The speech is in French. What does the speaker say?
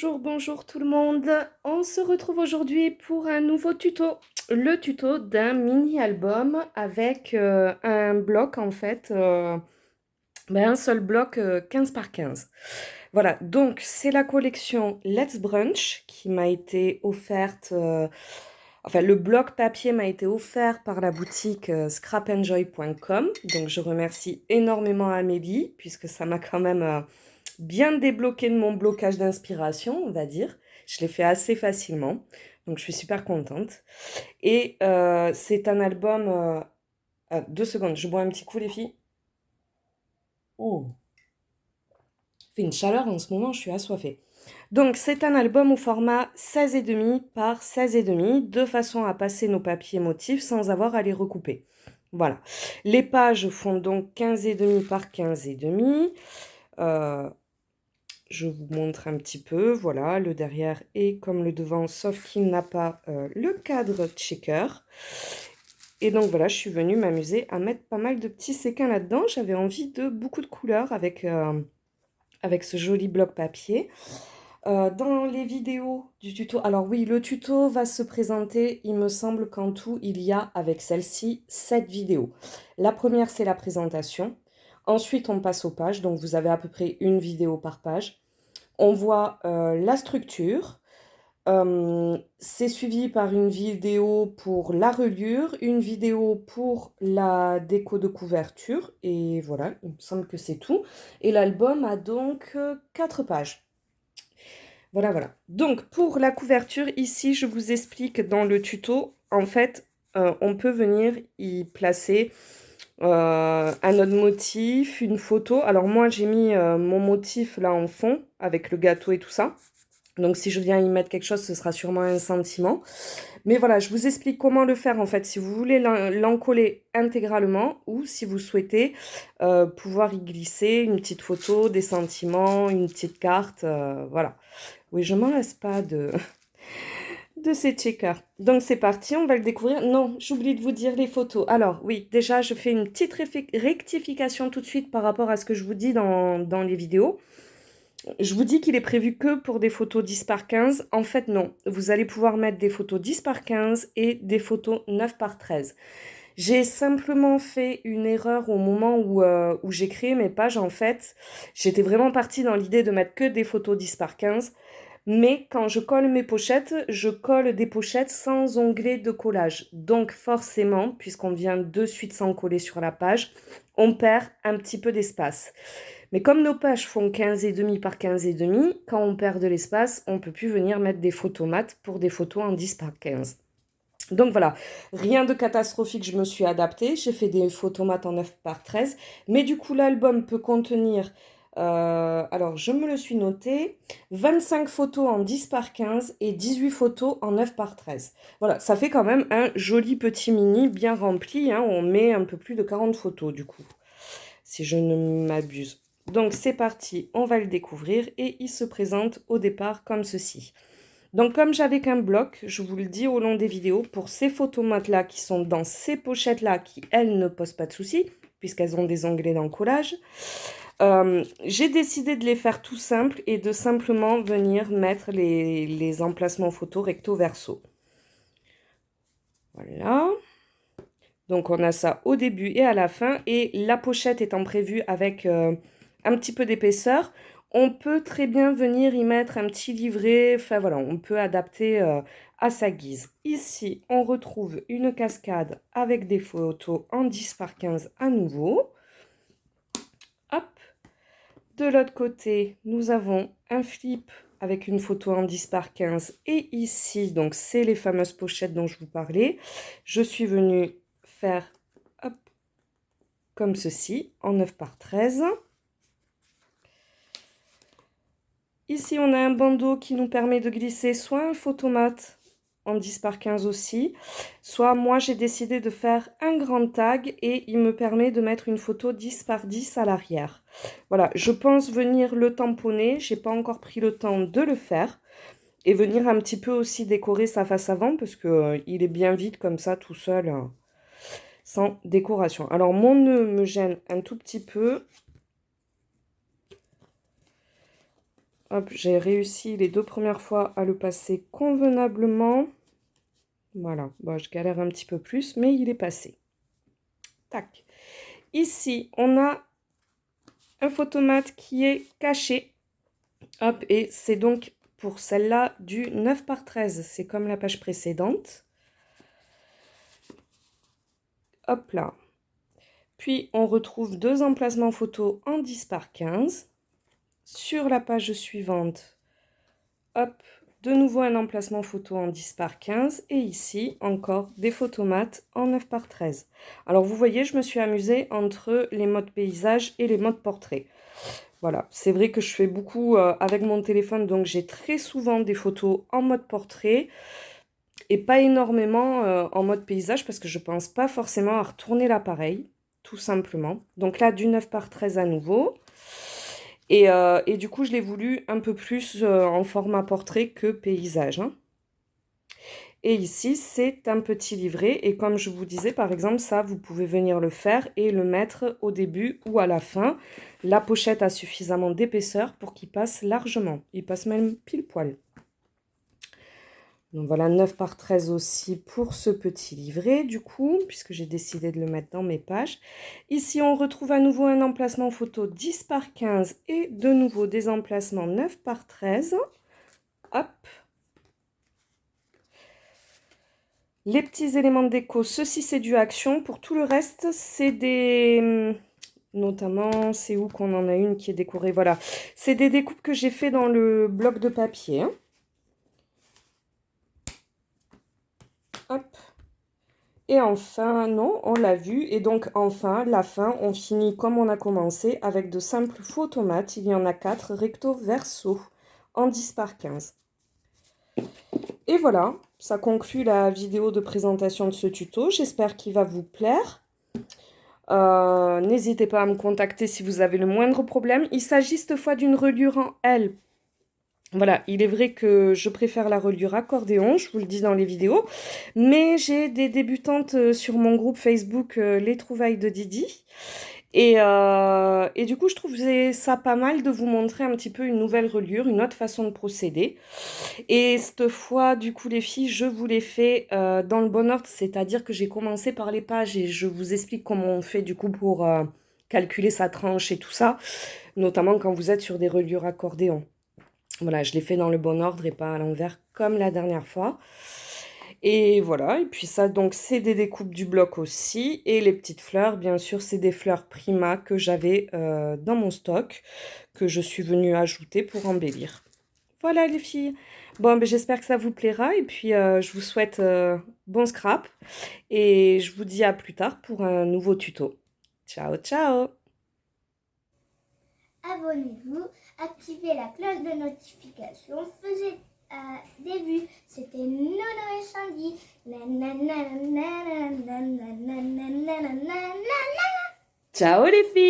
Bonjour tout le monde. On se retrouve aujourd'hui pour un nouveau tuto. Le tuto d'un mini-album avec un bloc en fait, un seul bloc 15 par 15. Voilà, donc c'est la collection Let's Brunch qui m'a été offerte, le bloc papier m'a été offert par la boutique scrapenjoy.com. Donc je remercie énormément Amélie puisque ça m'a quand même bien débloqué de mon blocage d'inspiration, on va dire. Je l'ai fait assez facilement, donc je suis super contente. Et c'est un album... 2 secondes, je bois un petit coup les filles. Oh, il fait une chaleur en ce moment, je suis assoiffée. Donc c'est un album au format 16,5 par 16,5, de façon à passer nos papiers motifs sans avoir à les recouper. Voilà. Les pages font donc 15,5 par 15,5. Euh, Je vous montre un petit peu, voilà, le derrière est comme le devant, sauf qu'il n'a pas le cadre checker. Et donc voilà, je suis venue m'amuser à mettre pas mal de petits séquins là-dedans. J'avais envie de beaucoup de couleurs avec ce joli bloc papier. Dans les vidéos du tuto, alors oui, le tuto va se présenter, il me semble qu'en tout, il y a avec celle-ci 7 vidéos. La première, c'est la présentation. Ensuite, on passe aux pages, donc vous avez à peu près une vidéo par page. On voit la structure. C'est suivi par une vidéo pour la reliure, une vidéo pour la déco de couverture. Et voilà, il me semble que c'est tout. Et l'album a donc 4 pages. Voilà. Donc, pour la couverture, ici, je vous explique dans le tuto. En fait, on peut venir y placer un autre motif, une photo. Alors moi, j'ai mis mon motif là en fond, avec le gâteau et tout ça. Donc si je viens y mettre quelque chose, ce sera sûrement un sentiment. Mais voilà, je vous explique comment le faire en fait, si vous voulez l'encoller intégralement ou si vous souhaitez pouvoir y glisser une petite photo, des sentiments, une petite carte, voilà. Oui, je m'en lasse pas de ces checkers. Donc c'est parti, on va le découvrir. Non, j'oublie de vous dire les photos. Alors oui, déjà je fais une petite rectification tout de suite par rapport à ce que je vous dis dans les vidéos. Je vous dis qu'il est prévu que pour des photos 10 par 15. En fait, non. Vous allez pouvoir mettre des photos 10 par 15 et des photos 9 par 13. J'ai simplement fait une erreur au moment où j'ai créé mes pages. En fait, j'étais vraiment partie dans l'idée de mettre que des photos 10 par 15. Mais quand je colle mes pochettes, je colle des pochettes sans onglet de collage. Donc forcément, puisqu'on vient de suite s'en coller sur la page, on perd un petit peu d'espace. Mais comme nos pages font 15,5 par 15,5, quand on perd de l'espace, on ne peut plus venir mettre des photos mates pour des photos en 10 par 15. Donc voilà, rien de catastrophique, je me suis adaptée. J'ai fait des photos mates en 9 par 13. Mais du coup, l'album peut contenir, alors je me le suis noté, 25 photos en 10 par 15 et 18 photos en 9 par 13. Voilà, ça fait quand même un joli petit mini bien rempli, hein. On met un peu plus de 40 photos du coup, si je ne m'abuse. Donc c'est parti, on va le découvrir et il se présente au départ comme ceci. Donc comme j'avais qu'un bloc, je vous le dis au long des vidéos, pour ces photomates là qui sont dans ces pochettes là qui elles ne posent pas de soucis puisqu'elles ont des onglets d'encollage, j'ai décidé de les faire tout simple et de simplement venir mettre les emplacements photo recto verso. Voilà. Donc on a ça au début et à la fin. Et la pochette étant prévue avec un petit peu d'épaisseur, on peut très bien venir y mettre un petit livret. Enfin voilà, on peut adapter à sa guise. Ici, on retrouve une cascade avec des photos en 10 par 15 à nouveau. Hop. De l'autre côté, nous avons un flip avec une photo en 10 par 15. Et ici, donc c'est les fameuses pochettes dont je vous parlais. Je suis venue faire hop, comme ceci en 9 par 13. Ici on a un bandeau qui nous permet de glisser soit un photomate en 10 par 15 aussi, soit moi j'ai décidé de faire un grand tag et il me permet de mettre une photo 10 par 10 à l'arrière. Voilà, je pense venir le tamponner, j'ai pas encore pris le temps de le faire. Et venir un petit peu aussi décorer sa face avant parce que il est bien vide comme ça tout seul. Sans décoration. Alors mon nœud me gêne un tout petit peu. Hop, j'ai réussi les 2 premières fois à le passer convenablement. Voilà, bon, je galère un petit peu plus, mais il est passé. Tac. Ici, on a un photomat qui est caché. Hop, et c'est donc pour celle-là du 9 par 13. C'est comme la page précédente. Hop là. Puis, on retrouve 2 emplacements photos en 10 par 15. Sur la page suivante, hop, de nouveau un emplacement photo en 10 par 15. Et ici, encore des photomates en 9 par 13. Alors, vous voyez, je me suis amusée entre les modes paysage et les modes portrait. Voilà, c'est vrai que je fais beaucoup avec mon téléphone, donc j'ai très souvent des photos en mode portrait et pas énormément en mode paysage parce que je pense pas forcément à retourner l'appareil, tout simplement. Donc là, du 9 par 13 à nouveau. Et du coup, je l'ai voulu un peu plus en format portrait que paysage, hein. Et ici, c'est un petit livret. Et comme je vous disais, par exemple, ça, vous pouvez venir le faire et le mettre au début ou à la fin. La pochette a suffisamment d'épaisseur pour qu'il passe largement. Il passe même pile poil. Donc voilà, 9 par 13 aussi pour ce petit livret, du coup, puisque j'ai décidé de le mettre dans mes pages. Ici, on retrouve à nouveau un emplacement photo 10 par 15 et de nouveau des emplacements 9 par 13. Hop. Les petits éléments de déco, ceci c'est du Action. Pour tout le reste, c'est des... Notamment, c'est où qu'on en a une qui est décorée. Voilà, c'est des découpes que j'ai fait dans le bloc de papier, hein. Hop. Et enfin, non, on l'a vu. Et donc, enfin, la fin, on finit comme on a commencé avec de simples photomates. Il y en a 4, recto, verso, en 10 par 15. Et voilà, ça conclut la vidéo de présentation de ce tuto. J'espère qu'il va vous plaire. N'hésitez pas à me contacter si vous avez le moindre problème. Il s'agit cette fois d'une reliure en L. Voilà, il est vrai que je préfère la reliure accordéon, je vous le dis dans les vidéos. Mais j'ai des débutantes sur mon groupe Facebook Les Trouvailles de Didi. Et du coup, je trouve ça pas mal de vous montrer un petit peu une nouvelle reliure, une autre façon de procéder. Et cette fois, du coup, les filles, je vous l'ai fait dans le bon ordre, c'est-à-dire que j'ai commencé par les pages et je vous explique comment on fait du coup pour calculer sa tranche et tout ça, notamment quand vous êtes sur des reliures accordéon. Voilà, je l'ai fait dans le bon ordre et pas à l'envers comme la dernière fois. Et voilà, et puis ça, donc, c'est des découpes du bloc aussi. Et les petites fleurs, bien sûr, c'est des fleurs Prima que j'avais dans mon stock, que je suis venue ajouter pour embellir. Voilà les filles. Bon, ben, j'espère que ça vous plaira. Et puis, je vous souhaite bon scrap. Et je vous dis à plus tard pour un nouveau tuto. Ciao, ciao! Abonnez-vous, activez la cloche de notification, faisez des vues. C'était Nono et Sandy. Ciao les filles!